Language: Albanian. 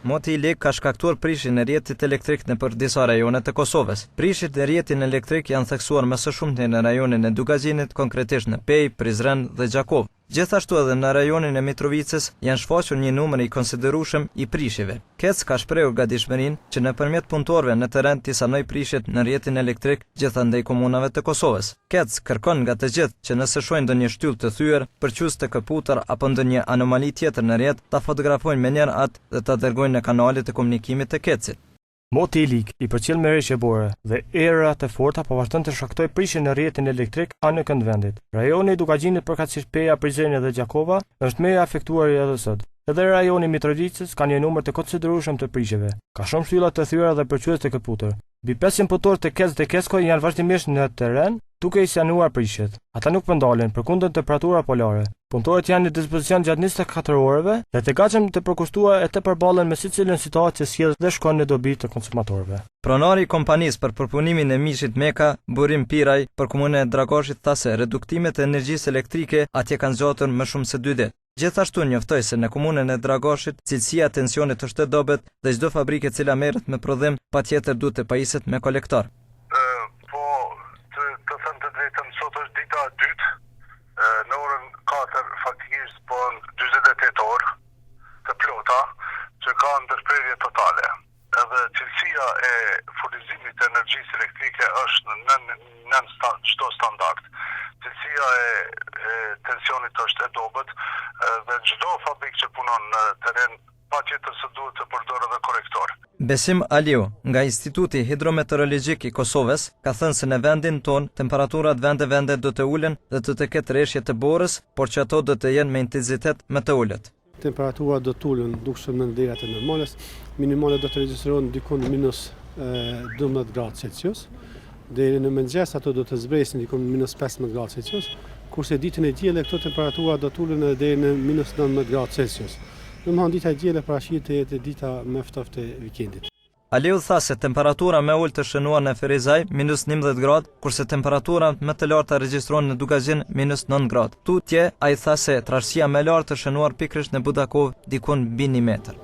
Moti i lek ka shkaktuar prishjen e rrjetit elektrik nëpër disa rajone të Kosovës. Prishjet e rrjetit elektrik janë theksuar më së shumti në rajonin e Dugazinit, konkretisht në Pej, Prizren dhe Gjakov. Gjithashtu edhe në rajonin e Mitrovicës janë shfaqur një numër i konsiderueshëm i prishjeve. KEC ka shprehur gatishmërinë që nëpërmjet punëtorëve në terren të sanoj prishjet në rrjetin elektrik gjithandej komunave të Kosovës. KEC kërkon nga të gjithë që nëse shohin ndonjë shtyllë të thyer, përqyes të këputur apo ndonjë anomali tjetër në rrjet, ta fotografojnë menjëherë atë dhe ta dërgojnë në kanalet e komunikimit të KEC-it. Moti i lig i përcjell me rreshje bore dhe era të forta po vazhdon të shkaktojë prishje në rrjetin elektrik anë këndvendit. Rajoni i Dugazinit përkatësisht Peja, Prizreni dhe Gjakova është më i afektuar edhe sot. Edhe rajoni i Mitrovicës ka një numër të konsiderueshëm të prishjeve. Ka shumë shtylla të thyera dhe përqyes të këputur. Mbi 500 punëtorë të KEC dhe KESCO janë vazhdimisht në terren duke i sanuar prishjet. Ata nuk pëndalen përkundër temperatura polare. Punëtorët janë në dispozicion gjatë 24 orëve dhe të gatshëm të përkushtuar e të përballen me secilën situatë që sjell dhe shkon në dobi të konsumatorëve. Pronari i kompanisë për përpunimin e mishit Meka, Burim Piraj, për komunën e Dragoshit tha se reduktimet e energjisë elektrike atje kanë zgjatur më shumë se 2 ditë. Gjithashtu njoftoi se në komunën e Dragoshit cilësia e tensionit është e dobët dhe çdo fabrikë e cila merret me prodhim patjetër duhet të pajiset me kolektor. Të thënë të drejtën, sot është dita e dytë, në orën 4 faktikisht po 48 orë të plota që ka ndërprerje totale. Edhe cilësia e furnizimit të energjisë elektrike është në çdo standard. Cilësia e tensionit është e dobët dhe çdo fabrikë që punon në terren patjetër se duhet të përdorë edhe korektor. Besim Aliu, nga Instituti Hidrometeorologjik i Kosovës, ka thënë se në vendin ton temperaturat vende do të ulen dhe do të ketë rreshje të borës, por që ato do të jenë me intensitet më të ulët. Temperatura do të ulen dukshëm në vlerat e normales, minimale do të regjistrohen dikun minus 12 gradë Celsius, deri në mëngjes ato do të zbresin dikun minus 15 gradë Celsius, kurse ditën e diellit këto temperatura do të ulen deri në minus 19 gradë Celsius. Domethënë dita e diellit parashihet të jetë dita më ftoftë e vikendit. Aliu tha se temperatura më ulët të shënuar në Ferizaj minus 11 gradë, kurse temperatura më të larta regjistrohen në Dugazin minus 9 gradë. Tutje ai tha se trashësia më e lartë të shënuar pikërisht në Budakov dikun mbi 1 metër.